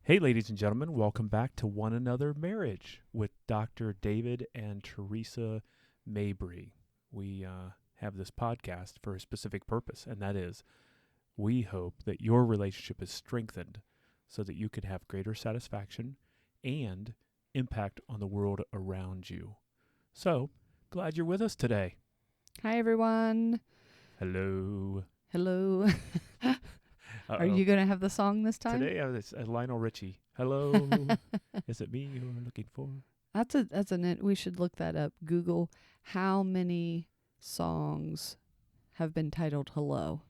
Hey, ladies and gentlemen, welcome back to One Another Marriage with Dr. David and Theresa Mabry. We have this podcast for a specific purpose, and that is we hope that your relationship is strengthened so that you can have greater satisfaction and impact on the world around you. So, glad you're with us today. Hi, everyone. Hello. Hello. Are you going to have the song this time? Today, it's Lionel Richie. Hello. Is it me you're looking for? We should look that up. Google how many songs have been titled Hello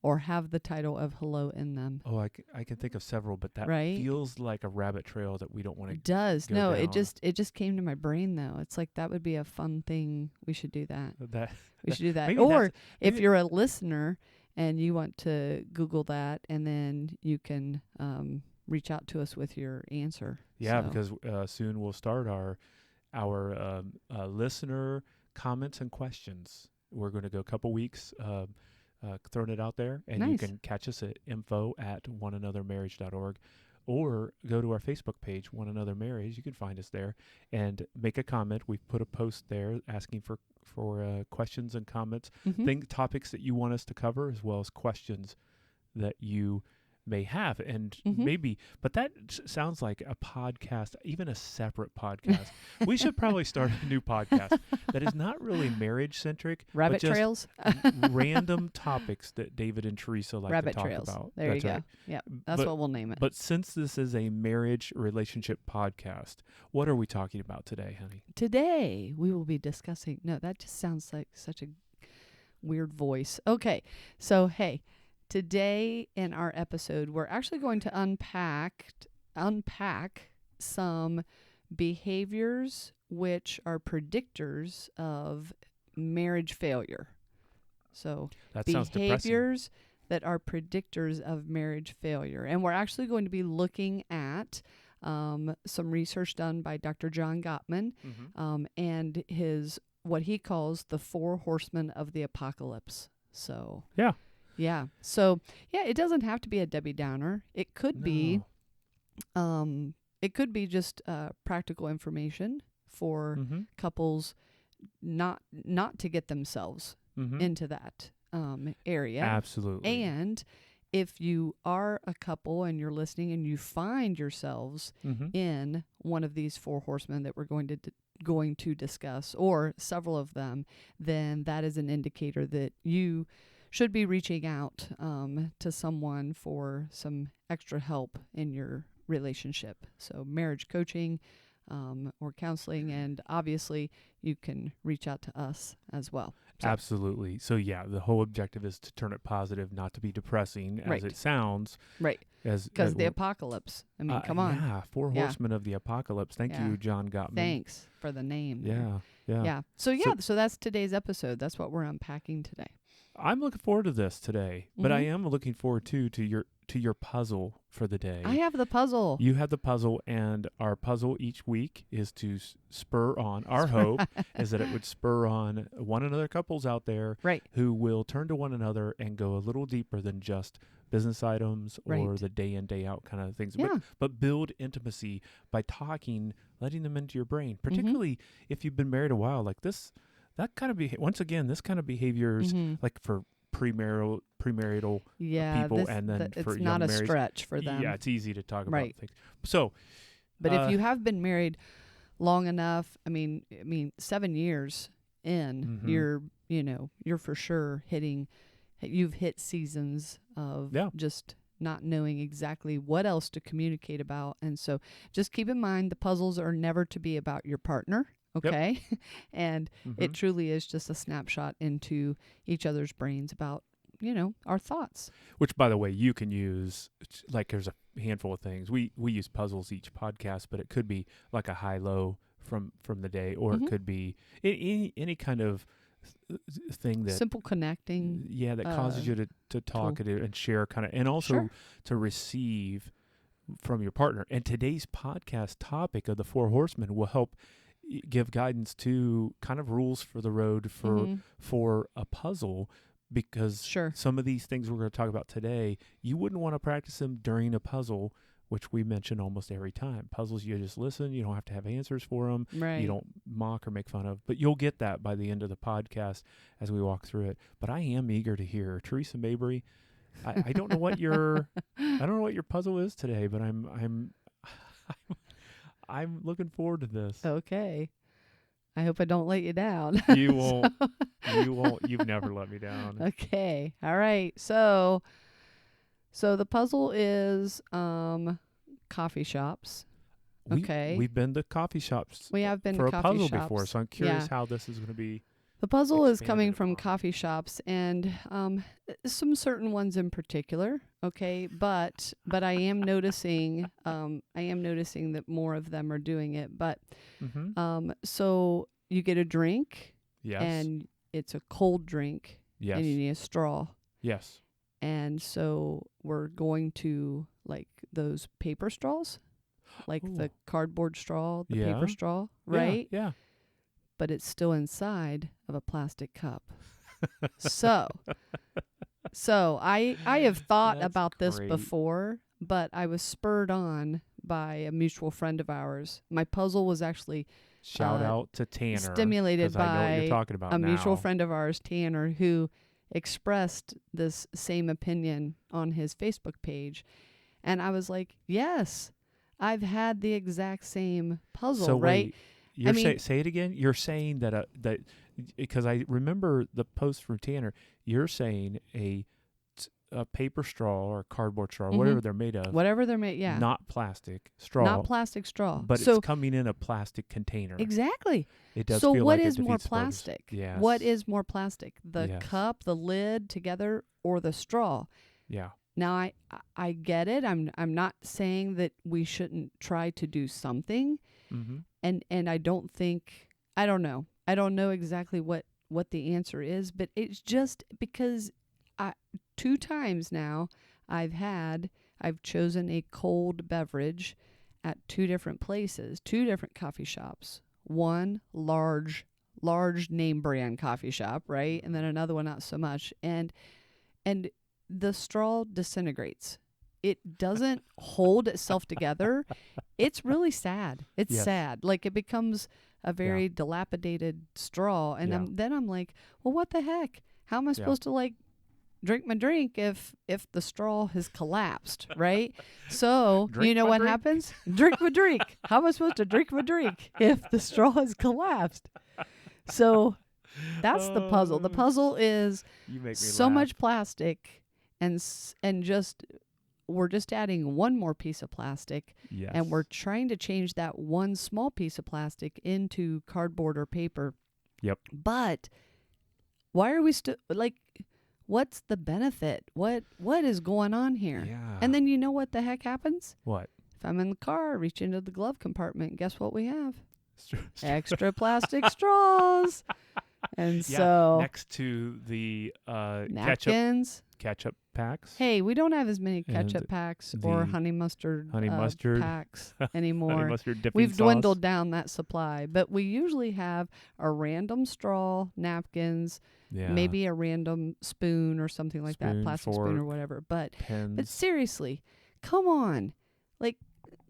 or have the title of Hello in them. Oh, I can think of several, but that feels like a rabbit trail that we don't want to It does. go No, down. it just came to my brain, though. It's like that would be a fun thing. We should do that. We should do that. Or if you're a listener and you want to Google that, and then you can reach out to us with your answer. Yeah, because soon we'll start our listener comments and questions. We're going to go a couple weeks throwing it out there, and you can catch us at info@oneanothermarriage.org, or go to our Facebook page, One Another Marriage. You can find us there and make a comment. We've put a post there asking for questions and comments, topics that you want us to cover, as well as questions that you may have, and maybe, but that sounds like a podcast, even a separate podcast. We should probably start a new podcast that is not really marriage centric, Rabbit but just trails, random topics that David and Teresa like Rabbit to talk trails. about. There That's you right. go. Yeah, that's what we'll name it. But since this is a marriage relationship podcast, what are we talking about today, honey? Today we will be discussing. No, that just sounds like such a weird voice. Okay, so hey. Today in our episode, we're actually going to unpack some behaviors which are predictors of marriage failure. So that sounds depressing. Behaviors that are predictors of marriage failure. And we're actually going to be looking at some research done by Dr. John Gottman and what he calls the Four Horsemen of the Apocolypse. So yeah. So, it doesn't have to be a Debbie Downer. It could be just practical information for couples not to get themselves into that area. Absolutely. And if you are a couple and you're listening and you find yourselves in one of these four horsemen that we're going to discuss, or several of them, then that is an indicator that you should be reaching out to someone for some extra help in your relationship. So marriage coaching or counseling, and obviously you can reach out to us as well. So. Absolutely. So the whole objective is to turn it positive, not to be depressing as it sounds. Right. Because the apocalypse. I mean, come on. Yeah, Four Horsemen of the Apocalypse. Thank you, John Gottman. Thanks for the name. Yeah. So that's today's episode. That's what we're unpacking today. I'm looking forward to this today, but I am looking forward to your puzzle for the day. I have the puzzle. You have the puzzle, and our puzzle each week is to spur on. Our hope is that it would spur on one another couples out there who will turn to one another and go a little deeper than just business items or the day in, day out kind of things, but build intimacy by talking, letting them into your brain, particularly if you've been married a while like this. That kind of this kind of behaviors like for premarital people, and then for it's not a marriage, stretch for them. Yeah, it's easy to talk about things. So, but if you have been married long enough, I mean 7 years in, you're for sure you've hit seasons of just not knowing exactly what else to communicate about, and so just keep in mind the puzzles are never to be about your partner. Okay. Yep. And it truly is just a snapshot into each other's brains about, our thoughts. Which, by the way, you can use, like there's a handful of things. We use puzzles each podcast, but it could be like a high-low from the day, or it could be any kind of thing that... Simple connecting. Yeah, that causes you to talk and share kind of, and also to receive from your partner. And today's podcast topic of the Four Horsemen will help give guidance to kind of rules for the road for a puzzle, because some of these things we're going to talk about today, you wouldn't want to practice them during a puzzle which we mention almost every time. Puzzles, you just listen. You don't have to have answers for them. Right. You don't mock or make fun of. But you'll get that by the end of the podcast as we walk through it. But I am eager to hear. Theresa Mabry, I don't know what your puzzle is today, but I'm looking forward to this. Okay. I hope I don't let you down. You won't. You won't. You've never let me down. Okay. All right. So the puzzle is coffee shops. Okay. We've been to coffee shops. We have been for to a coffee puzzle shops before, so I'm curious how this is going to be. The puzzle is expanded coming from upon. coffee shops and some certain ones in particular. Okay, but I am noticing that more of them are doing it. But so you get a drink, Yes. and it's a cold drink, Yes. and you need a straw. Yes. And so we're going to like those paper straws, like Ooh. the cardboard straw, the Yeah. paper straw, Yeah, right? Yeah. But it's still inside of a plastic cup. So I have thought That's about this great. before, but I was spurred on by a mutual friend of ours. My puzzle was actually Shout out to Tanner. stimulated 'cause I know what by you're talking about a now. mutual friend of ours, Tanner, who expressed this same opinion on his Facebook page. And I was like, yes, I've had the exact same puzzle, So right? wait, you're say it again. You're saying that because I remember the post from Tanner. You're saying a paper straw or cardboard straw, whatever they're made of, Whatever they're made, yeah. not plastic straw, Not plastic straw. but so, it's coming in a plastic container. exactly. It does So feel what like is it more defeats the purpose. plastic? Yes. What is more plastic? The Yes. cup, the lid together, or the straw? Yeah. Now I get it. I'm not saying that we shouldn't try to do something. Mm-hmm. And I don't know. I don't know exactly what the answer is, but it's just because 2 times now I've chosen a cold beverage at 2 different places, 2 different coffee shops. One large name brand coffee shop, right? And then another one not so much. And the straw disintegrates. It doesn't hold itself together. It's really sad. It's Yes. sad. Like it becomes a very dilapidated straw. And then I'm like, well, what the heck? How am I supposed to like drink my drink if the straw has collapsed, right? So you know what happens? Drink my drink. How am I supposed to drink my drink if the straw has collapsed? So that's the puzzle. The puzzle is You make me so laugh. much plastic, and just we're just adding one more piece of plastic, Yes. and we're trying to change that one small piece of plastic into cardboard or paper. Yep. But why are we still like? What's the benefit? What is going on here? Yeah. And then you know what the heck happens? What? If I'm in the car, reach into the glove compartment, guess what we have? Extra plastic straws. And so next to the napkins. ketchup packs. Hey, we don't have as many ketchup And packs or the honey mustard honey packs anymore. mustard dipping We've sauce. dwindled down that supply, but we usually have a random straw, napkins, maybe a random spoon or something like that, plastic spoon or whatever. But seriously, come on, like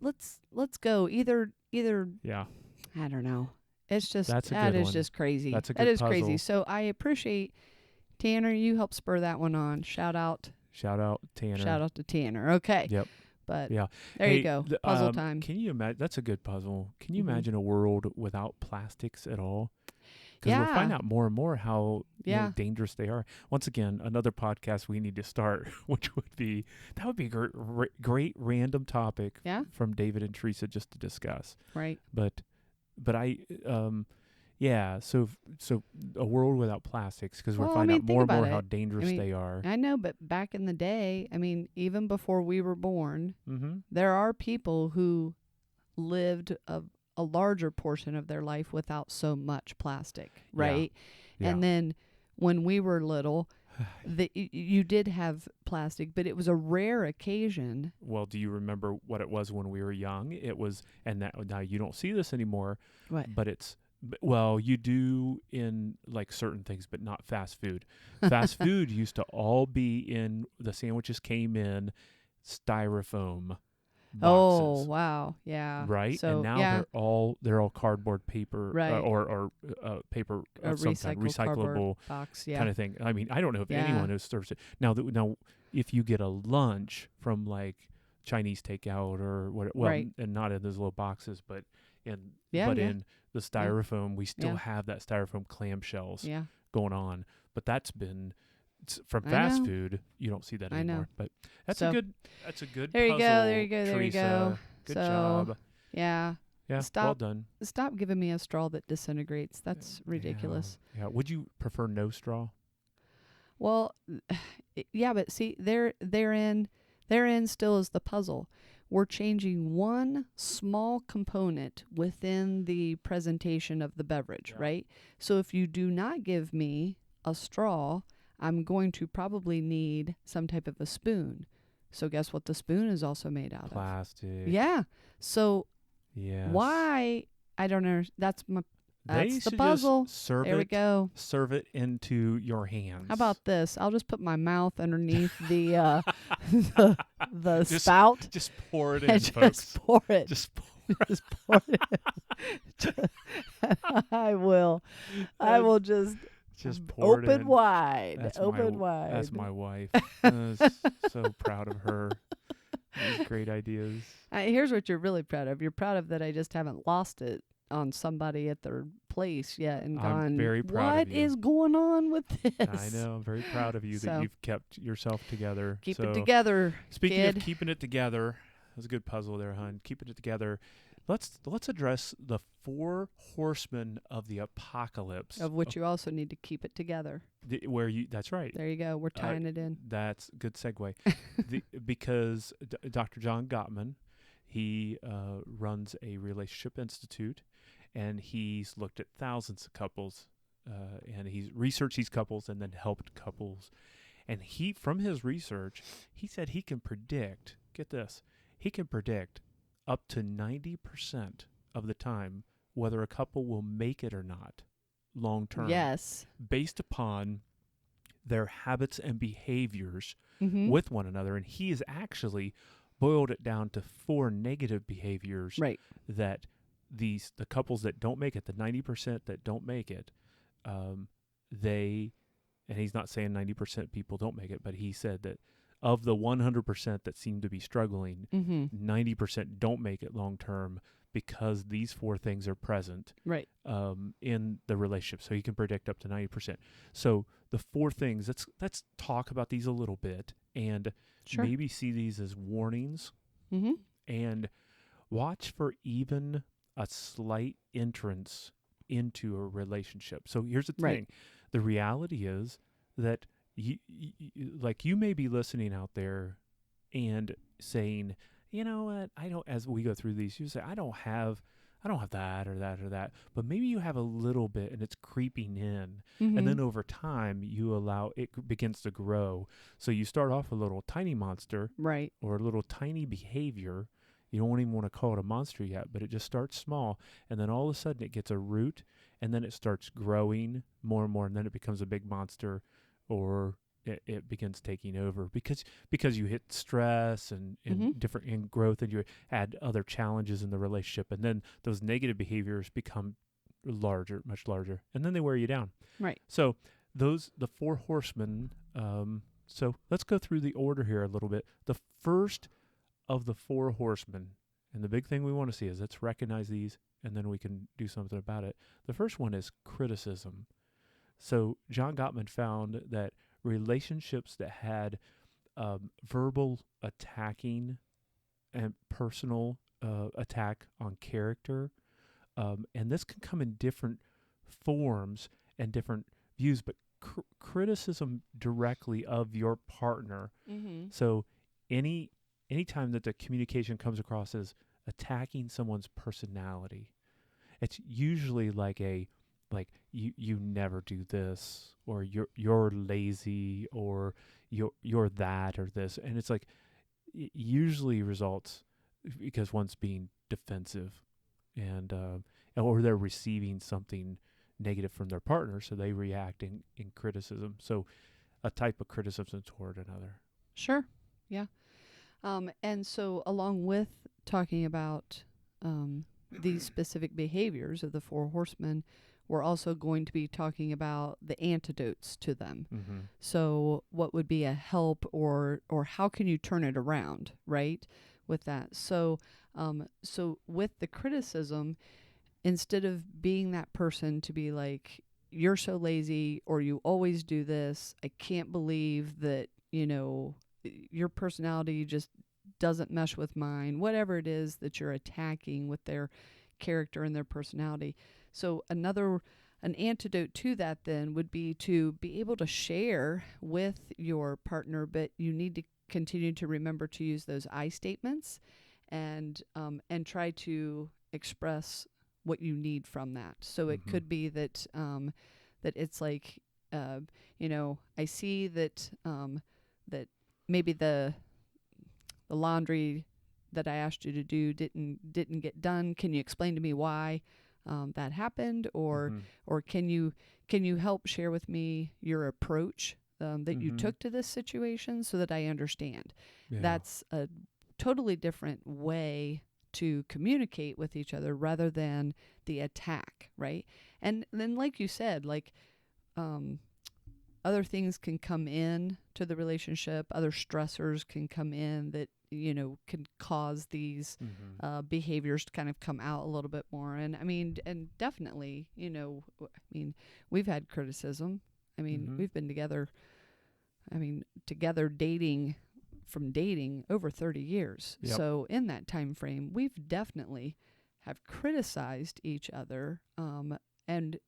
let's go. Either I don't know. It's just that is just crazy. That's a good That is puzzle. crazy. So I appreciate Tanner. You helped spur that one on. Shout out Tanner. Shout out to Tanner. Okay. Yep. But Yeah. there you go. Puzzle time. Can you imagine? That's a good puzzle. Can you imagine a world without plastics at all? Because we'll find out more and more how dangerous they are. Once again, another podcast we need to start, which would be a great random topic from David and Theresa just to discuss. Right. But I so a world without plastics, because we're finding out more and more how dangerous they are. I know, but back in the day, even before we were born, there are people who lived a larger portion of their life without so much plastic, right? Yeah. And then when we were little, you did have plastic, but it was a rare occasion. Well, do you remember what it was when we were young? It was, now you don't see this anymore. What? But you do in like certain things, but not fast food. Fast food used to all be in, the sandwiches came in styrofoam. boxes. Oh, wow. Yeah. Right? So, and now they're all cardboard paper, right. or paper of some kind, recyclable box, kind of thing. I mean, I don't know if anyone who serves it. Now, if you get a lunch from like Chinese takeout or what, well, right. and not in those little boxes, but in the styrofoam, we still have that styrofoam clamshells going on. But that's been from fast food. You don't see that anymore. But that's a good there puzzle. There you go. Teresa. Good job. Yeah. Yeah. Well done. Stop giving me a straw that disintegrates. That's ridiculous. Yeah. Would you prefer no straw? Well, yeah, but see, therein still is the puzzle. We're changing one small component within the presentation of the beverage, right? So if you do not give me a straw, I'm going to probably need some type of a spoon. So guess what the spoon is also made out of? Plastic. Yeah. So why? I don't know. That's the puzzle. There we go. Serve it into your hands. How about this? I'll just put my mouth underneath the the spout. Just pour it in, just folks. Pour it. Just pour it. I will just pour open it in. Wide. That's open wide. That's my wife. So proud of her. These great ideas. Here's what you're really proud of. You're proud of that I just haven't lost it on somebody at their place yet and gone, I'm very proud what of you. is going on with this? I know. I'm very proud of you that you've kept yourself together. Keep it together, Speaking kid. of keeping it together, that was a good puzzle there, hon. Keeping it together. Let's address the Four Horsemen of the Apocalypse. Of which you also need to keep it together. That's right. There you go. We're tying it in. That's a good segue. Because Dr. John Gottman, he runs a relationship institute, and he's looked at thousands of couples, and he's researched these couples and then helped couples. And from his research, he said he can predict, get this, he can predict up to 90% of the time whether a couple will make it or not long term. Yes. Based upon their habits and behaviors with one another. And he has actually boiled it down to 4 negative behaviors that the couples that don't make it, the 90% that don't make it, and he's not saying 90% people don't make it, but he said that of the 100% that seem to be struggling, 90% don't make it long term because these 4 things are present in the relationship. So you can predict up to 90%. So the 4 things, let's talk about these a little bit and maybe see these as warnings and watch for even a slight entrance into a relationship. So here's the thing. The reality is that you may be listening out there and saying, you know what, as we go through these, you say, I don't have that or that or that, but maybe you have a little bit and it's creeping in. And then over time you allow it begins to grow. So you start off a little tiny monster, or a little tiny behavior. You don't even want to call it a monster yet, but it just starts small. And then all of a sudden it gets a root, and then it starts growing more and more. And then it becomes a big monster, or it begins taking over because you hit stress and different in growth, and you add other challenges in the relationship. And then those negative behaviors become larger, much larger. And then they wear you down. Right. So the 4 horsemen, so let's go through the order here a little bit. The first of the 4 horsemen, and the big thing we want to see is let's recognize these, and then we can do something about it. The first one is criticism. So John Gottman found that relationships that had verbal attacking and personal attack on character, and this can come in different forms and different views, but criticism directly of your partner. So anytime that the communication comes across as attacking someone's personality, it's usually like you never do this, or you're lazy, or you're that or this, and it's like it usually results because one's being defensive, and or they're receiving something negative from their partner, so they react in criticism. So a type of criticism toward another. Sure. Yeah. And so along with talking about these specific behaviors of the Four Horsemen, we're also going to be talking about the antidotes to them. Mm-hmm. So what would be a help, or how can you turn it around, right, with that? So so with the criticism, instead of being that person to be like, you're so lazy, or you always do this, I can't believe that, your personality just doesn't mesh with mine, whatever it is that you're attacking with their character and their personality. So an antidote to that then would be to be able to share with your partner, but you need to continue to remember to use those I statements and try to express what you need from that. So it could be that that it's like, I see that that maybe the laundry that I asked you to do didn't get done. Can you explain to me why that happened, or can you help share with me your approach that you took to this situation so that I understand? Yeah. That's a totally different way to communicate with each other rather than the attack, right? And then, like you said, like other things can come in to the relationship, other stressors can come in that can cause these behaviors to kind of come out a little bit more. And I mean, and definitely, we've had criticism. I mean, we've been together dating over 30 years. Yep. So in that time frame, we've definitely have criticized each other, and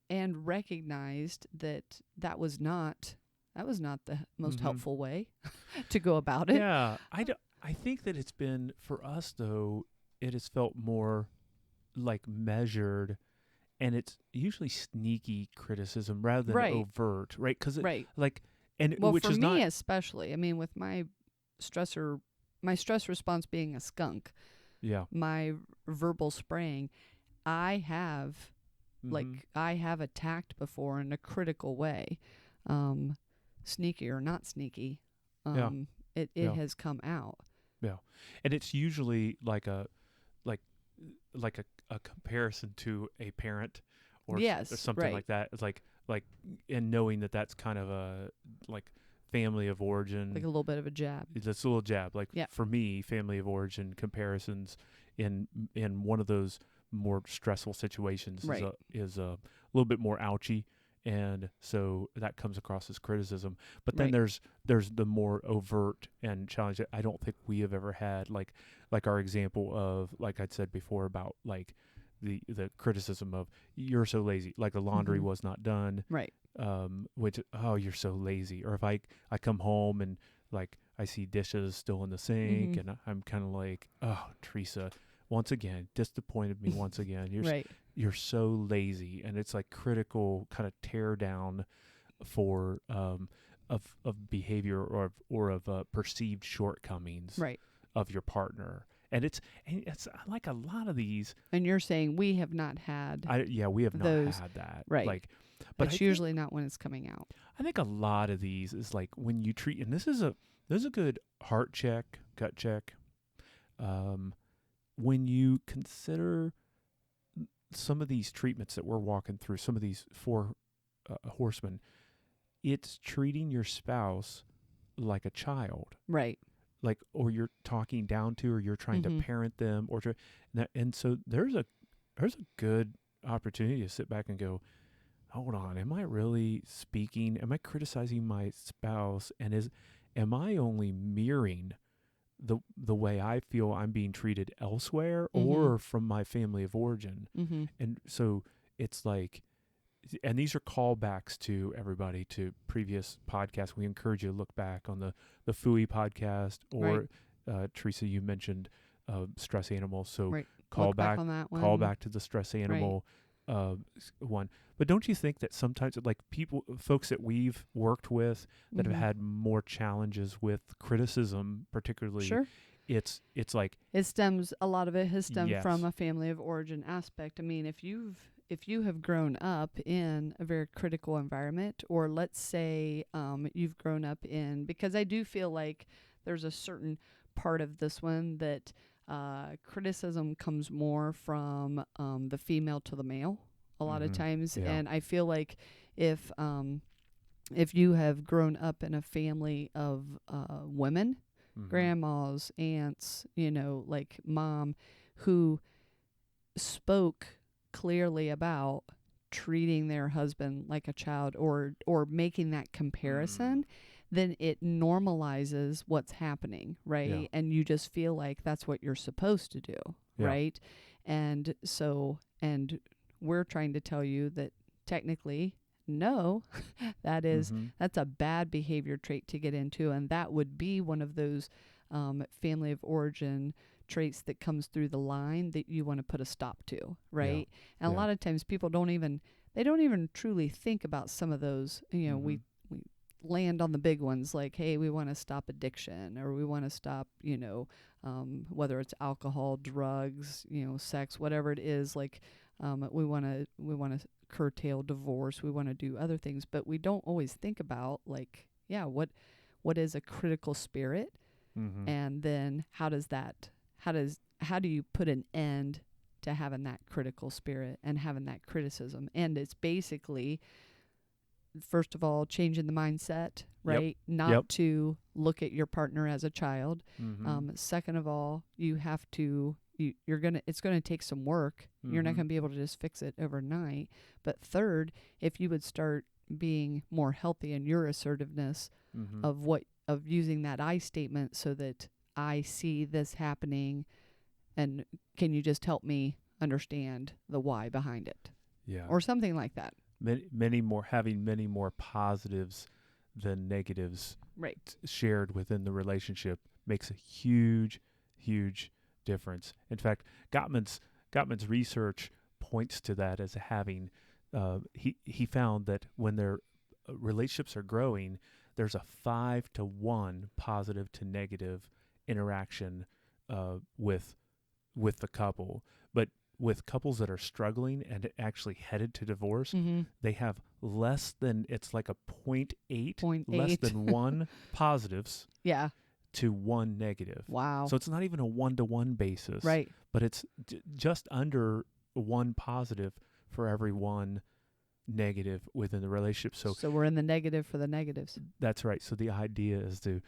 recognized that was not the most helpful way to go about it. Yeah, I think that it's been, for us though, it has felt more like measured, and it's usually sneaky criticism rather than overt, right? Because for me especially, I mean, with my stress response being a skunk, my verbal spraying, I have attacked before in a critical way, sneaky or not sneaky. It has come out. Yeah, and it's usually like a comparison to a parent or something like that. It's like and knowing that that's kind of a like family of origin, like a little bit of a jab. It's a little jab. Like for me, family of origin comparisons in one of those more stressful situations is a little bit more ouchy. And so that comes across as criticism. But then there's the more overt and challenge that I don't think we have ever had, like our example of, like I'd said before, about like the criticism of, you're so lazy, like the laundry was not done. Right. Which, oh, you're so lazy. Or if I come home and like I see dishes still in the sink, and I'm kind of like, oh, Theresa, once again, disappointed me once again. You're so lazy, and it's like critical kind of tear down for of behavior or of perceived shortcomings of your partner. And it's like a lot of these. And you're saying we have not had. We have not had that. Right. Like, but it's usually not when it's coming out. I think a lot of these is like when you treat, and this is a good heart check, gut check. When you consider some of these treatments that we're walking through, some of these four horsemen, it's treating your spouse like a child. Right. Like, or you're talking down to, or you're trying to parent them, and so there's a good opportunity to sit back and go, hold on, am I really speaking? Am I criticizing my spouse? And am I only mirroring the way I feel I'm being treated elsewhere or from my family of origin? And so it's like, and these are callbacks to everybody to previous podcasts. We encourage you to look back on the FUI podcast, or Theresa, you mentioned stress animals. So call back to the stress animal one. But don't you think that sometimes, like folks that we've worked with that have had more challenges with criticism, particularly, it's like a lot of it has stemmed from a family of origin aspect. I mean, if you have grown up in a very critical environment, or let's say you've grown up in, because I do feel like there's a certain part of this one that criticism comes more from the female to the male a lot of times. Yeah. And I feel like if you have grown up in a family of women, grandmas, aunts, like mom, who spoke clearly about treating their husband like a child or making that comparison, then it normalizes what's happening, right? Yeah. And you just feel like that's what you're supposed to do, right? And so, and we're trying to tell you that technically, no, that's a bad behavior trait to get into, and that would be one of those family of origin traits that comes through the line that you want to put a stop to, right? And a lot of times people don't even truly think about some of those. We land on the big ones like, hey, we want to stop addiction, or we want to stop, whether it's alcohol, drugs, sex, whatever it is, like we want to curtail divorce, we want to do other things, but we don't always think about like, what is a critical spirit, and then how do you put an end to having that critical spirit and having that criticism? And it's basically, first of all, changing the mindset, right? Not to look at your partner as a child. Second of all, you have to, it's going to take some work. You're not going to be able to just fix it overnight. But third, if you would start being more healthy in your assertiveness of using that I statement, so that I see this happening, and can you just help me understand the why behind it? Yeah. Or something like that. Having many more positives than negatives shared within the relationship makes a huge, huge difference. In fact, Gottman's research points to that as having, he found that when their relationships are growing, there's a 5-to-1 positive to negative interaction with the couple. But with couples that are struggling and actually headed to divorce, they have less than, it's like a 0.8, less than 1 positives to 1 negative. Wow. So it's not even a 1-to-1 basis. Right. But it's just under 1 positive for every 1 negative within the relationship. So we're in the negative for the negatives. That's right. So the idea is to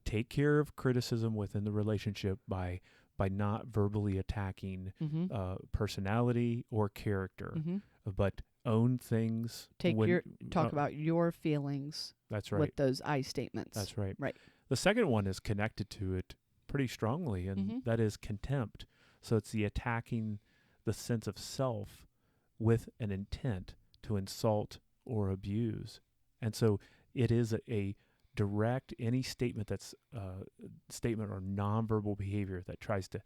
take care of criticism within the relationship by not verbally attacking personality or character, but own things. Talk about your feelings. That's right. With those I statements. That's right. Right. The second one is connected to it pretty strongly, and that is contempt. So it's the attacking the sense of self with an intent to insult or abuse. And so it is a direct, any statement that's statement or nonverbal behavior that tries to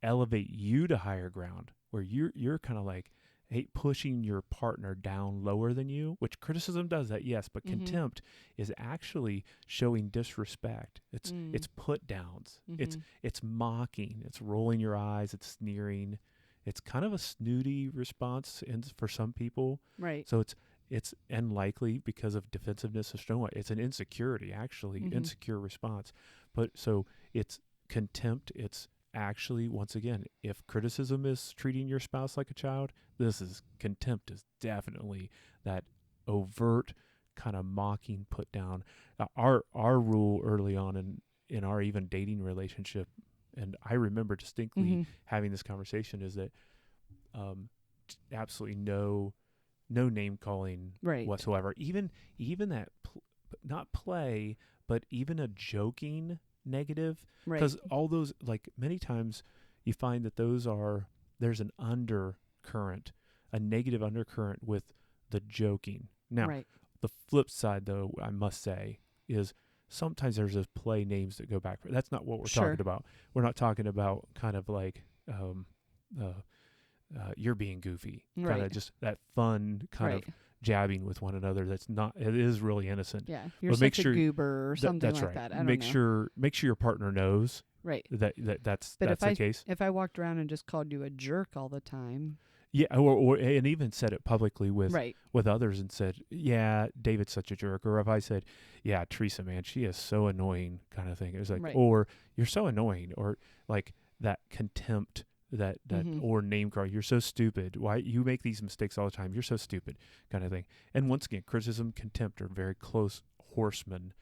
elevate you to higher ground, where you're kind of like, hey, pushing your partner down lower than you, which criticism does that, yes, but contempt is actually showing disrespect. It's put downs. It's mocking. It's rolling your eyes. It's sneering. It's kind of a snooty response for some people. Right. So it's unlikely because of defensiveness or so on. It's an insecurity, actually, insecure response. But so it's contempt. It's actually, once again, if criticism is treating your spouse like a child, contempt is definitely that overt kind of mocking put down. Our rule early on in our even dating relationship, and I remember distinctly having this conversation, is that absolutely no name calling whatsoever. Even that not play, but even a joking negative, because all those, like, many times you find that there's an undercurrent, a negative undercurrent with the joking. Now, the flip side, though, I must say, is sometimes there's those play names that go back. That's not what we're talking about. We're not talking about kind of like you're being goofy, kind of just that fun kind of jabbing with one another. It is really innocent. Yeah, you're such a goober or something like that. I don't know. Make sure your partner knows that's the case. If I walked around and just called you a jerk all the time, Yeah, or and even said it publicly with others and said, yeah, David's such a jerk. Or if I said, yeah, Theresa, man, she is so annoying, kind of thing. It was like, or you're so annoying, or like that contempt, that or name card. You're so stupid. Why you make these mistakes all the time? You're so stupid, kind of thing. And once again, criticism, contempt are very close horsemen.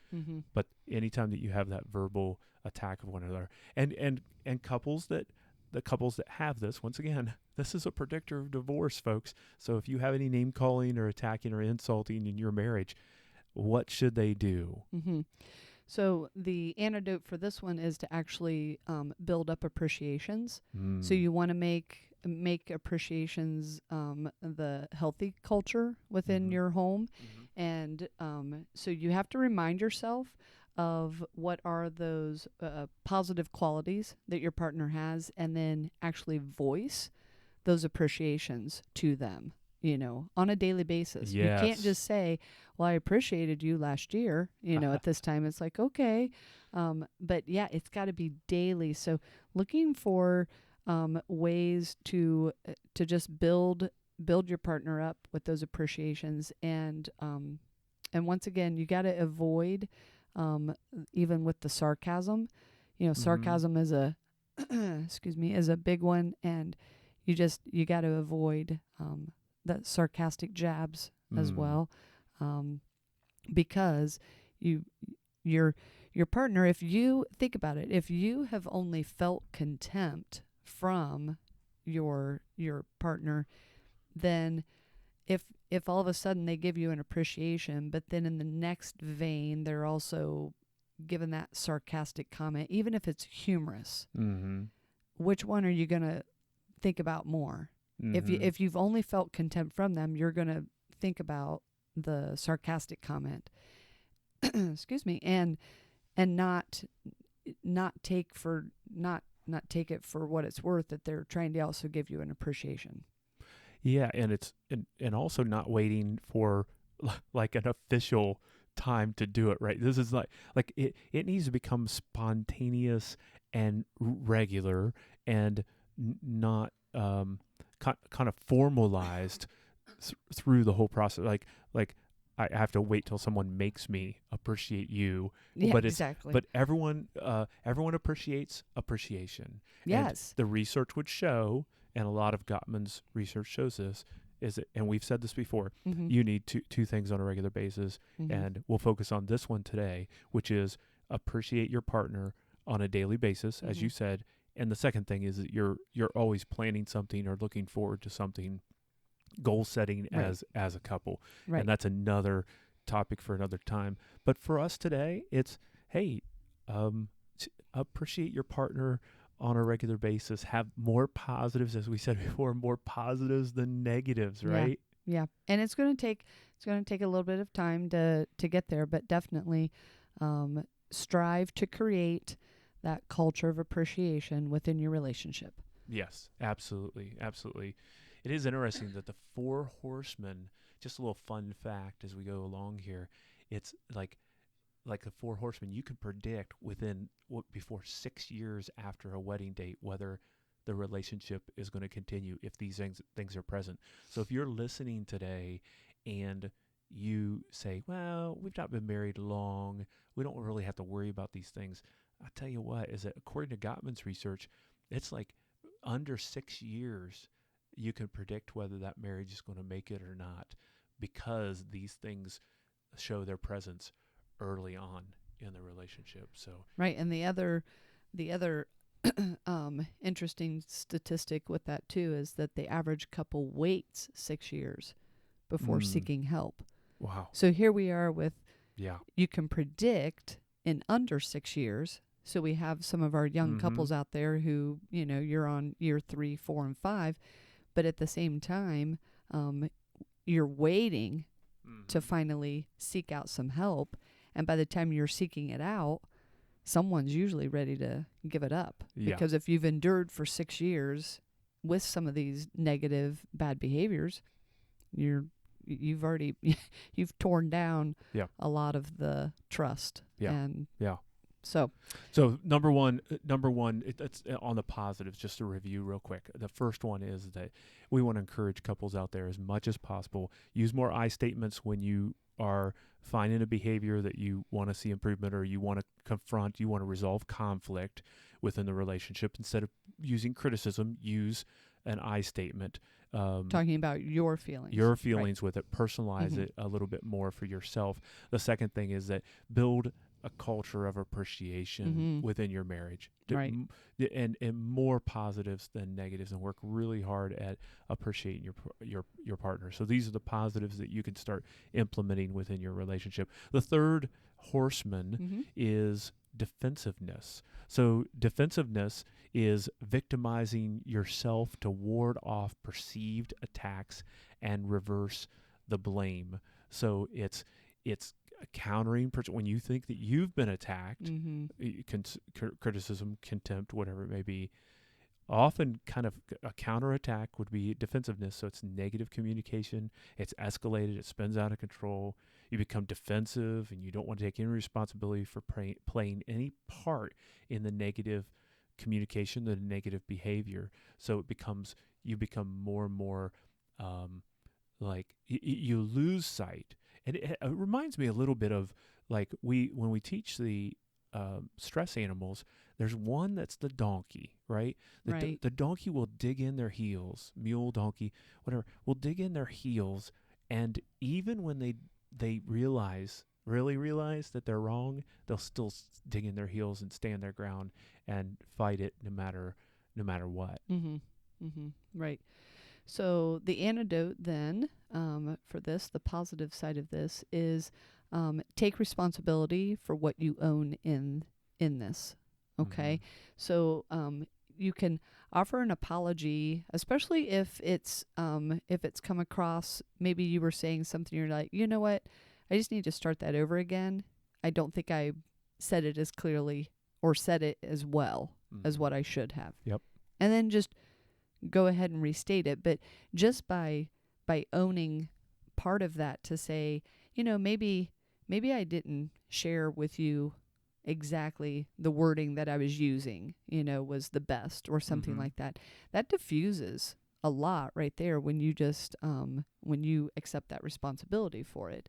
But anytime that you have that verbal attack of one another, and couples that. The couples that have this, once again, this is a predictor of divorce, folks. So if you have any name calling or attacking or insulting in your marriage, what should they do? So the antidote for this one is to actually build up appreciations. So you want to make appreciations the healthy culture within your home. And so you have to remind yourself of what are those positive qualities that your partner has, and then actually voice those appreciations to them, on a daily basis. Yes. You can't just say, well, I appreciated you last year, at this time. It's like, okay. But yeah, it's got to be daily. So looking for ways to just build your partner up with those appreciations. And once again, you got to avoid even with the sarcasm, sarcasm is a, is a big one. And you got to avoid the sarcastic jabs as well. Because your partner, if you think about it, if you have only felt contempt from your partner, then if all of a sudden they give you an appreciation, but then in the next vein, they're also given that sarcastic comment, even if it's humorous, which one are you going to think about more? If you've only felt contempt from them, you're going to think about the sarcastic comment, excuse me, and not take it for what it's worth, that they're trying to also give you an appreciation. Yeah, and it's and also not waiting for like an official time to do it, right? This is like it needs to become spontaneous and regular, and not kind of formalized through the whole process. Like I have to wait till someone makes me appreciate you. Yeah, but exactly. But everyone appreciates appreciation. Yes. And the research would show, and a lot of Gottman's research shows this, and we've said this before, you need two things on a regular basis, and we'll focus on this one today, which is appreciate your partner on a daily basis, as you said. And the second thing is that you're always planning something or looking forward to something, goal setting as a couple. Right. And that's another topic for another time. But for us today, it's, hey, appreciate your partner on a regular basis. Have more positives, as we said before, more positives than negatives, right? Yeah. And it's going to take a little bit of time to get there, but definitely strive to create that culture of appreciation within your relationship. Yes, absolutely. Absolutely. It is interesting that the Four Horsemen, just a little fun fact as we go along here, it's like the Four Horsemen, you can predict before 6 years after a wedding date whether the relationship is going to continue if these things are present. So if you're listening today and you say, well, we've not been married long, we don't really have to worry about these things. I'll tell you what, is that according to Gottman's research, it's like under 6 years you can predict whether that marriage is going to make it or not, because these things show their presence early on in the relationship. So right, and the other interesting statistic with that too is that the average couple waits 6 years before seeking help. Wow. So here we are with you can predict in under 6 years. So we have some of our young couples out there who, you're on year 3, 4, and 5, but at the same time, you're waiting to finally seek out some help. And by the time you're seeking it out, someone's usually ready to give it up. Yeah. Because if you've endured for 6 years with some of these negative, bad behaviors, you've torn down a lot of the trust. Yeah. And So number one, that's on the positives, just to review real quick. The first one is that we want to encourage couples out there as much as possible. Use more I statements when you are finding a behavior that you want to see improvement, or you want to confront, you want to resolve conflict within the relationship. Instead of using criticism, use an I statement. Talking about your feelings. Your feelings with it. Personalize it a little bit more for yourself. The second thing is that build a culture of appreciation within your marriage, and more positives than negatives, and work really hard at appreciating your partner. So these are the positives that you can start implementing within your relationship. The third horseman is defensiveness. So defensiveness is victimizing yourself to ward off perceived attacks and reverse the blame. So it's countering when you think that you've been attacked, criticism, contempt, whatever it may be. Often kind of a counterattack would be defensiveness. So it's negative communication. It's escalated. It spins out of control. You become defensive, and you don't want to take any responsibility for playing any part in the negative communication, the negative behavior. So you become more and more you lose sight. And it reminds me a little bit of when we teach the stress animals, there's one that's the donkey, right? The donkey will dig in their heels, mule, donkey, whatever, will dig in their heels. And even when they really realize that they're wrong, they'll still dig in their heels and stand their ground and fight it no matter what. Right. So the antidote then for this, the positive side of this, is take responsibility for what you own in this. Okay. So you can offer an apology, especially if it's come across, maybe you were saying something, you're like, you know what, I just need to start that over again. I don't think I said it as clearly or said it as well as what I should have. Yep. And then just go ahead and restate it. But just by owning part of that, to say, maybe I didn't share with you exactly the wording that I was using, was the best, or something like that. That diffuses a lot right there when you just when you accept that responsibility for it.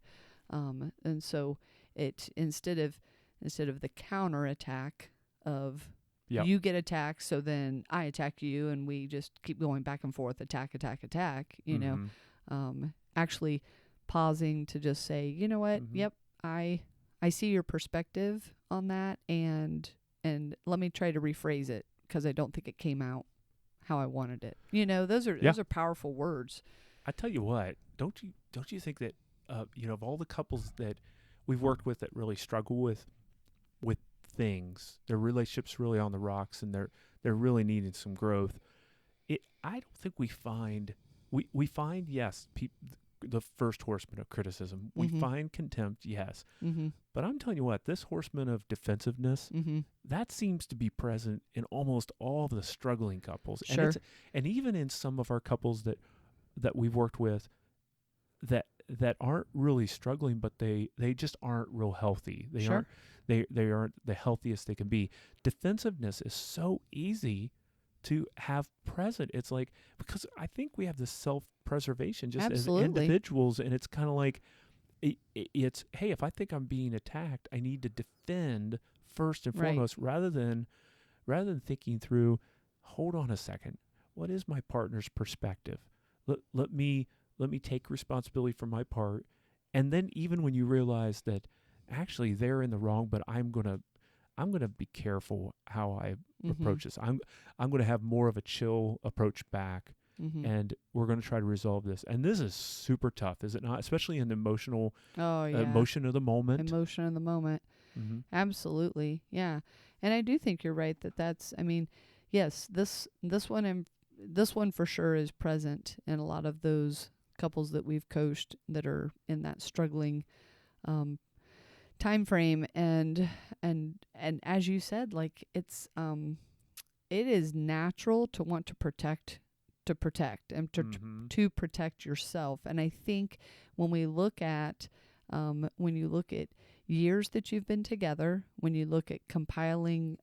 And so it instead of the counterattack of you get attacked, so then I attack you, and we just keep going back and forth, attack, actually pausing to just say, you know what, yep, I see your perspective on that, and let me try to rephrase it, because I don't think it came out how I wanted it. Those are powerful words. I tell you what, don't you think that of all the couples that we've worked with that really struggle with things, their relationships really on the rocks, and they're really needing some growth, I don't think we find yes, the first horseman of criticism. We find contempt, yes. But I'm telling you what, this horseman of defensiveness, that seems to be present in almost all of the struggling couples. Sure. And even in some of our couples that we've worked with that aren't really struggling, but they just aren't real healthy. They aren't the healthiest they can be. Defensiveness is so easy to have present. It's like, because I think we have this self-preservation just as individuals, and it's kind of like, it's, hey, if I think I'm being attacked, I need to defend first and foremost, rather than thinking through, hold on a second, what is my partner's perspective? Let me take responsibility for my part. And then even when you realize that actually they're in the wrong, but I'm gonna be careful how I approach this. I'm gonna have more of a chill approach back, and we're gonna try to resolve this. And this is super tough, is it not? Especially in the emotion of the moment. Emotion of the moment. Absolutely, yeah. And I do think you're right that's. I mean, yes, this one for sure is present in a lot of those couples that we've coached that are in that struggling time frame, and as you said, like, it is natural to want to protect and to protect yourself. And I think when we look at when you look at years that you've been together, when you look at compiling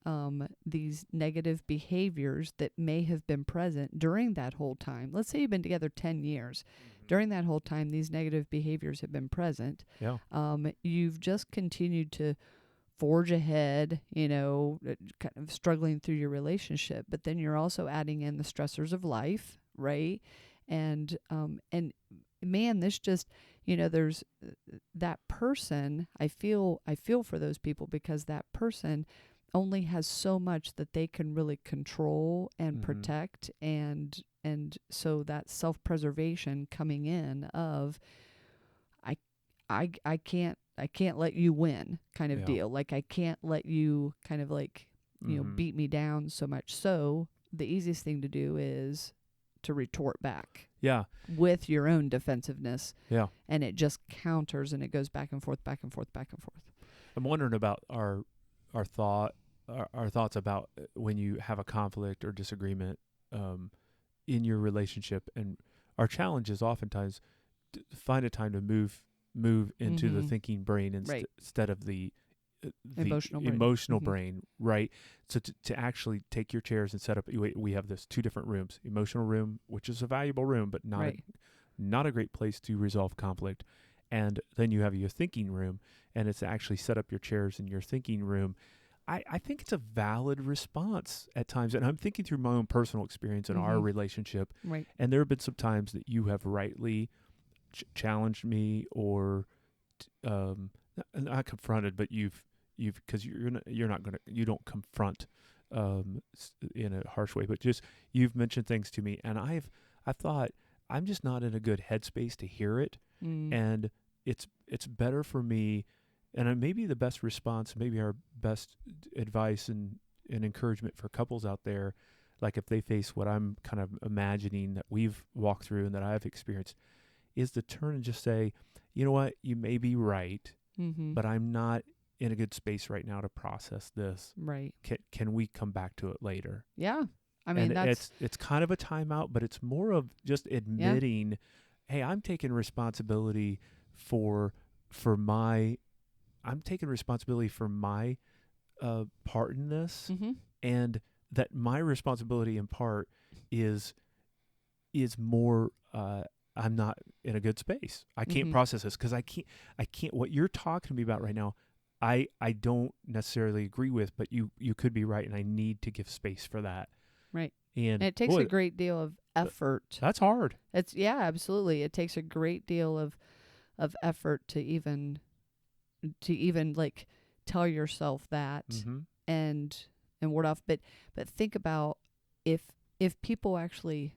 these negative behaviors that may have been present during that whole time. Let's say you've been together 10 years. During that whole time, these negative behaviors have been present. Yeah. You've just continued to forge ahead, kind of struggling through your relationship, but then you're also adding in the stressors of life, right? And man, this just, there's that person. I feel for those people, because that person only has so much that they can really control and protect, and so that self-preservation coming in of I can't let you win kind of deal. Like, I can't let you kind of like, beat me down so much. So the easiest thing to do is to retort back. Yeah. With your own defensiveness. Yeah. And it just counters, and it goes back and forth, back and forth, back and forth. I'm wondering about our thoughts about when you have a conflict or disagreement in your relationship, and our challenge is oftentimes to find a time to move into the thinking brain instead of the emotional brain, right? So to actually take your chairs and set up, we have this 2 different rooms: emotional room, which is a valuable room, but not a great place to resolve conflict. And then you have your thinking room, and it's actually set up your chairs in your thinking room. I think it's a valid response at times. And I'm thinking through my own personal experience in our relationship. Right. And there have been some times that you have rightly challenged me, or not confronted, but you've because you don't confront in a harsh way, but just you've mentioned things to me, and I've thought I'm just not in a good headspace to hear it, and it's better for me, and maybe the best response, maybe our best advice and encouragement for couples out there, like if they face what I'm kind of imagining that we've walked through and that I've experienced, is to turn and just say, you know what, you may be right, but I'm not in a good space right now to process this. Right. Can we come back to it later? Yeah. I mean, it's kind of a timeout, but it's more of just admitting, hey, I'm taking responsibility for my part in this, and that my responsibility in part is more. I'm not in a good space. I can't process this because I can't. What you're talking to me about right now, I don't necessarily agree with, but you could be right, and I need to give space for that. Right. And it takes a great deal of effort. That's hard. Absolutely. It takes a great deal of effort to even like tell yourself that and ward off. But think about if people actually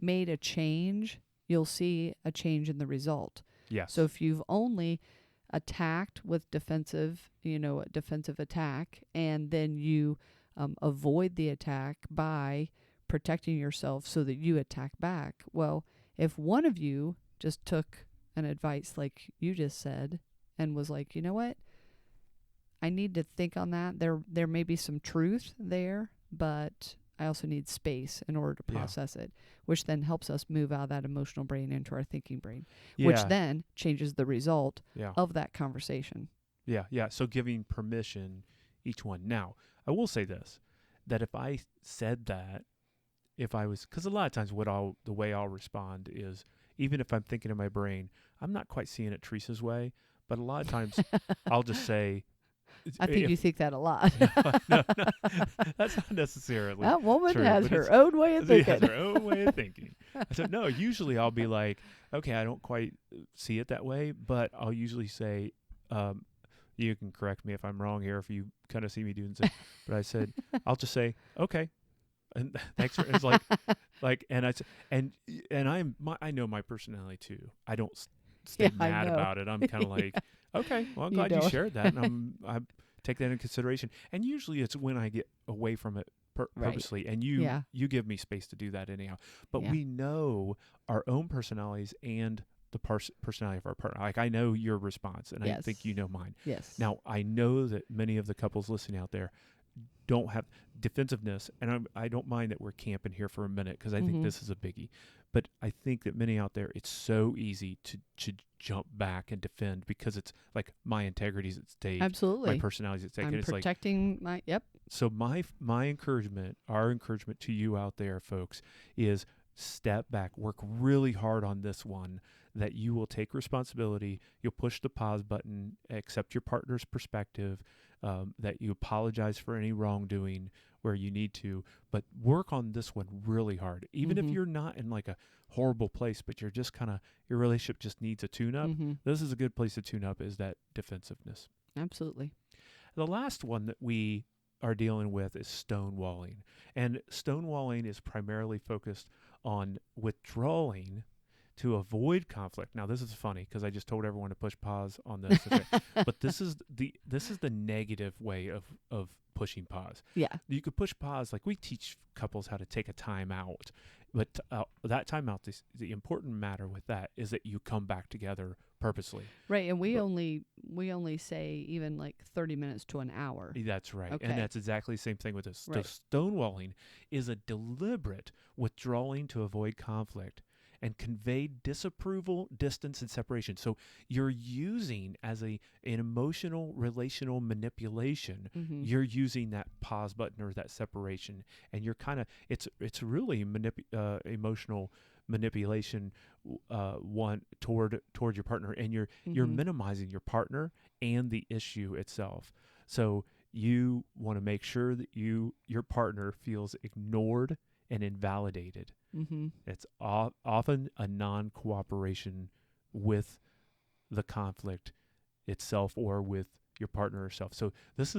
made a change, you'll see a change in the result. Yes. So if you've only attacked with defensive attack, and then you avoid the attack by protecting yourself so that you attack back. Well, if one of you just took an advice like you just said and was like, you know what, I need to think on that. There may be some truth there, but I also need space in order to process it, which then helps us move out of that emotional brain into our thinking brain, which then changes the result of that conversation. Yeah, yeah. So giving permission each one. Now, I will say this, that if I said that, because a lot of times the way I'll respond is, even if I'm thinking in my brain, I'm not quite seeing it Teresa's way, but a lot of times I'll just say, I think you think that a lot. No, that's not necessarily that woman true, has her own way of thinking. She has her own way of thinking. I said, no, usually I'll be like, okay, I don't quite see it that way, but I'll usually say, you can correct me if I'm wrong here, if you kind of see me doing this. But I said, I'll just say, okay. And thanks for, it's like, and I know my personality too. I don't stay mad about it. I'm kind of like, okay, well, I'm glad you shared that, and I take that into consideration. And usually it's when I get away from it purposely, and you give me space to do that anyhow. But we know our own personalities and the personality of our partner. Like, I know your response, and I think you know mine. Yes. Now, I know that many of the couples listening out there don't have defensiveness, and I don't mind that we're camping here for a minute because I think this is a biggie. But I think that many out there, it's so easy to jump back and defend because it's like my integrity's at stake. Absolutely. My personality's at stake. I'm and it's protecting my, yep. So my encouragement, our encouragement to you out there, folks, is step back, work really hard on this one, that you will take responsibility, you'll push the pause button, accept your partner's perspective, that you apologize for any wrongdoing where you need to, but work on this one really hard. Even if you're not in like a horrible place, but you're just kind of, your relationship just needs a tune-up, this is a good place to tune up, is that defensiveness. Absolutely. The last one that we are dealing with is stonewalling. And stonewalling is primarily focused on withdrawing to avoid conflict. Now, this is funny because I just told everyone to push pause on this. But this is the negative way of pushing pause. Yeah. You could push pause, like we teach couples how to take a time out. But that time out, the important matter with that is that you come back together purposely. Right, and we only say even like 30 minutes to an hour. That's right. Okay. And that's exactly the same thing with this. Right. So stonewalling is a deliberate withdrawing to avoid conflict and convey disapproval, distance, and separation. So you're using as an emotional, relational manipulation, you're using that pause button or that separation, and you're kind of, it's really emotional manipulation one toward your partner, and you're minimizing your partner and the issue itself. So you want to make sure that your partner feels ignored and invalidated. It's often a non-cooperation with the conflict itself or with your partner herself. So this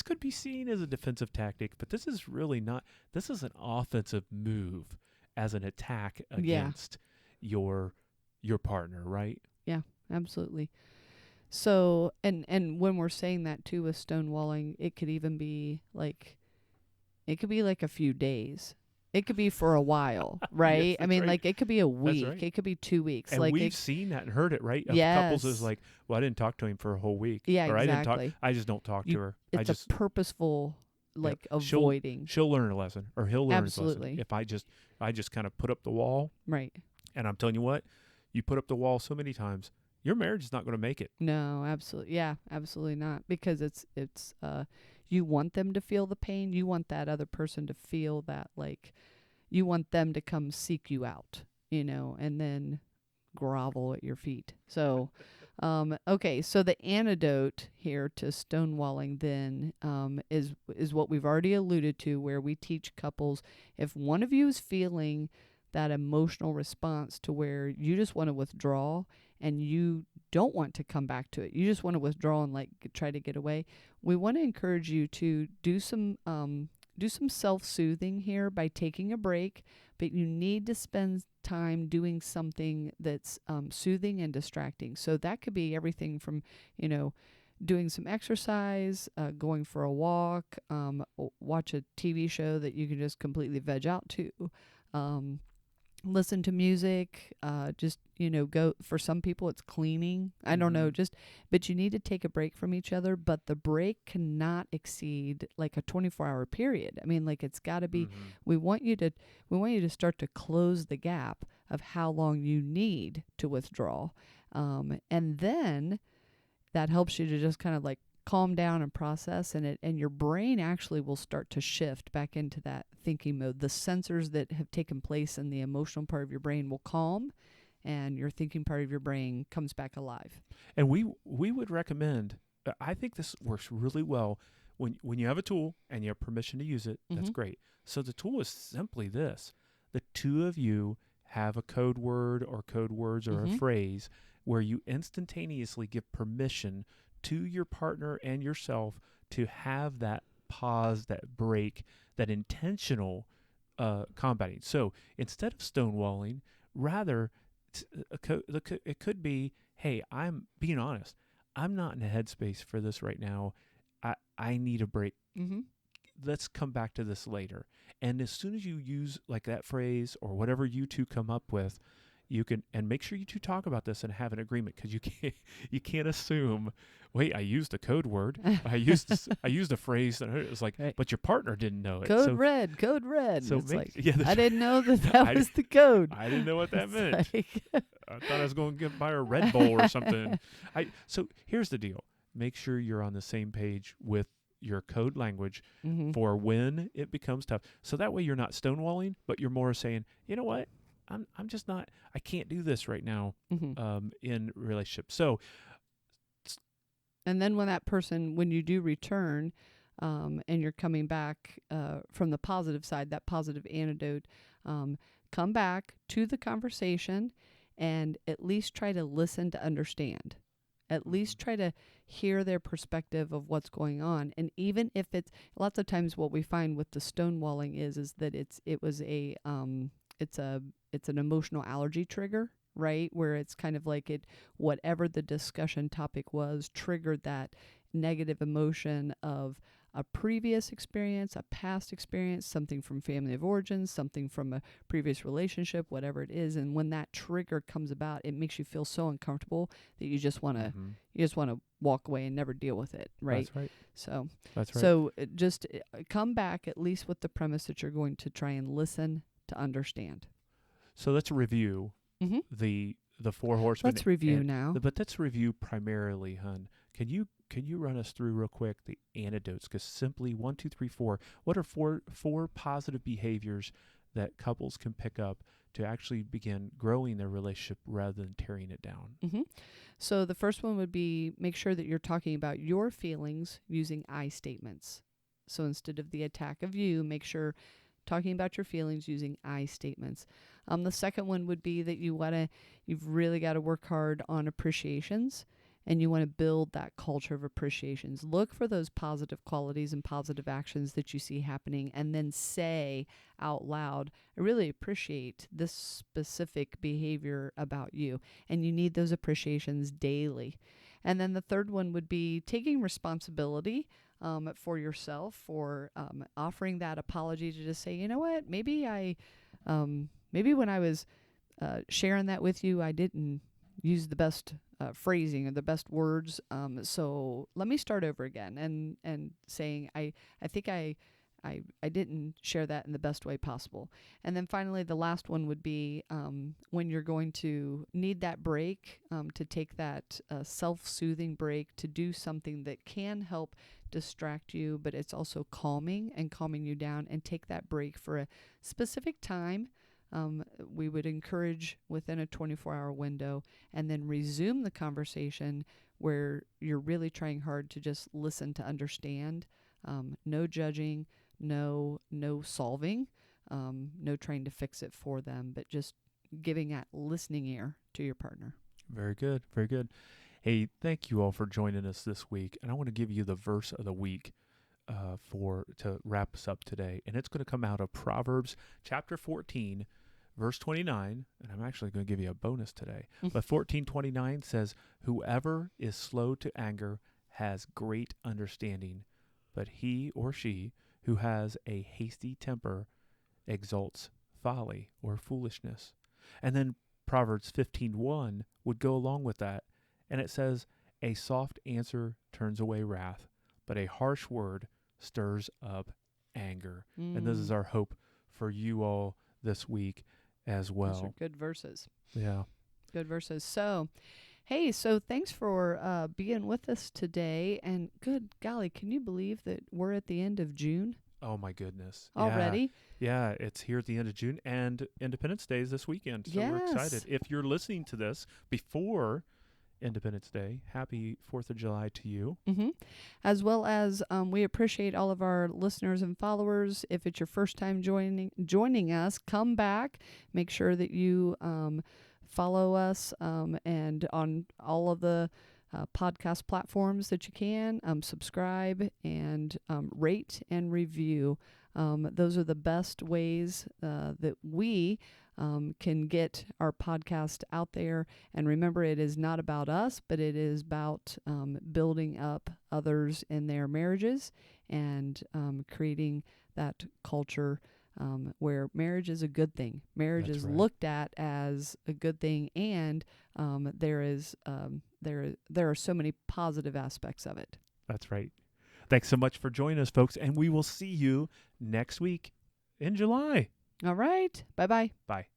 could be seen as a defensive tactic, but this is really not. This is an offensive move as an attack against your partner, right? Yeah, absolutely. So, and when we're saying that too with stonewalling, it could even be like, it could be like a few days. It could be for a while, right? Yes, I mean, right. like it could be a week. Right. It could be 2 weeks. And like we've seen that and heard it, right? Of yes. Couples is like, well, I didn't talk to him for a whole week. Yeah, or exactly. I just don't talk to her. It's a purposeful, like, avoiding. She'll learn a lesson, or he'll learn Absolutely. a lesson. If I just kind of put up the wall. Right. And I'm telling you what, you put up the wall so many times, your marriage is not going to make it. No, absolutely. Yeah, absolutely not. Because it's you want them to feel the pain. You want that other person to feel that, like, you want them to come seek you out, and then grovel at your feet. So, okay. So the antidote here to stonewalling then is what we've already alluded to, where we teach couples, if one of you is feeling that emotional response to where you just want to withdraw and you don't want to come back to it, you just want to withdraw and like try to get away, we want to encourage you to do some self-soothing here by taking a break, but you need to spend time doing something that's soothing and distracting. So that could be everything from, doing some exercise, going for a walk, watch a TV show that you can just completely veg out to, listen to music, just, go, for some people it's cleaning. I don't know, but you need to take a break from each other, but the break cannot exceed like a 24-hour period. I mean, like it's got to be, we want you to start to close the gap of how long you need to withdraw. And then that helps you to just kind of like calm down and process, and your brain actually will start to shift back into that thinking mode. The sensors that have taken place in the emotional part of your brain will calm, and your thinking part of your brain comes back alive. And we would recommend, I think this works really well when you have a tool and you have permission to use it. That's great. So the tool is simply this: the two of you have a code word or code words or a phrase where you instantaneously give permission to your partner and yourself to have that pause, that break, that intentional combating. So instead of stonewalling, rather it could be, hey, I'm being honest, I'm not in a headspace for this right now. I need a break. Let's come back to this later. And as soon as you use like that phrase or whatever you two come up with, you can, and make sure you two talk about this and have an agreement, because you can't assume, wait, I used a code word. I used a phrase that it was like, right. But your partner didn't know it. Code red. So it's I didn't know that was the code. I didn't know what that meant. I thought I was going to buy a Red Bull or something. So here's the deal. Make sure you're on the same page with your code language for when it becomes tough. So that way you're not stonewalling, but you're more saying, you know what? I'm just not, I can't do this right now in relationship. So, and then when you do return, and you're coming back from the positive side, that positive antidote, come back to the conversation and at least try to listen to understand. At least try to hear their perspective of what's going on. And even if it's, lots of times what we find with the stonewalling is that it's an emotional allergy trigger, right? Where it's kind of like whatever the discussion topic was triggered that negative emotion of a previous experience, a past experience, something from family of origin, something from a previous relationship, whatever it is. And when that trigger comes about, it makes you feel so uncomfortable that you just want to walk away and never deal with it, right? That's right. That's right. So just come back at least with the premise that you're going to try and listen to understand. So let's review the Four Horsemen. Let's review now. But let's review primarily, hun. Can you run us through real quick the antidotes? Because simply 1, 2, 3, 4. What are four positive behaviors that couples can pick up to actually begin growing their relationship rather than tearing it down? So the first one would be make sure that you're talking about your feelings using I statements. So instead of the attack of you, make sure talking about your feelings using I statements. The second one would be that you've really got to work hard on appreciations, and you want to build that culture of appreciations. Look for those positive qualities and positive actions that you see happening, and then say out loud, I really appreciate this specific behavior about you. And you need those appreciations daily. And then the third one would be taking responsibility for yourself, for offering that apology to just say, you know what, maybe when I was sharing that with you, I didn't use the best phrasing or the best words. So let me start over again and saying, I think I didn't share that in the best way possible. And then finally, the last one would be when you're going to need that break, to take that self-soothing break, to do something that can help distract you, but it's also calming you down, and take that break for a specific time. We would encourage within a 24-hour window, and then resume the conversation where you're really trying hard to just listen to understand. No judging, no solving, no trying to fix it for them, but just giving that listening ear to your partner. Very good. Very good. Hey, thank you all for joining us this week. And I want to give you the verse of the week to wrap us up today. And it's going to come out of Proverbs chapter 14, verse 29. And I'm actually going to give you a bonus today. But 14:29 says, whoever is slow to anger has great understanding, but he or she who has a hasty temper exalts folly or foolishness. And then Proverbs 15:1 would go along with that. And it says, a soft answer turns away wrath, but a harsh word stirs up anger. And this is our hope for you all this week as well. Those are good verses. Yeah. Good verses. So, hey, thanks for being with us today. And good golly, can you believe that we're at the end of June? Oh, my goodness. Already? Yeah, it's here at the end of June, and Independence Day is this weekend. So yes. We're excited. If you're listening to this before Independence Day, happy 4th of July to you. As well as we appreciate all of our listeners and followers. If it's your first time joining us, come back. Make sure that you follow us and on all of the podcast platforms that you can. Subscribe and rate and review. Those are the best ways that we can get our podcast out there. And remember, it is not about us, but it is about building up others in their marriages and creating that culture where marriage is a good thing. Marriage That's is right. looked at as a good thing, and there are so many positive aspects of it. That's right. Thanks so much for joining us, folks, and we will see you next week in July. All right. Bye-bye. Bye.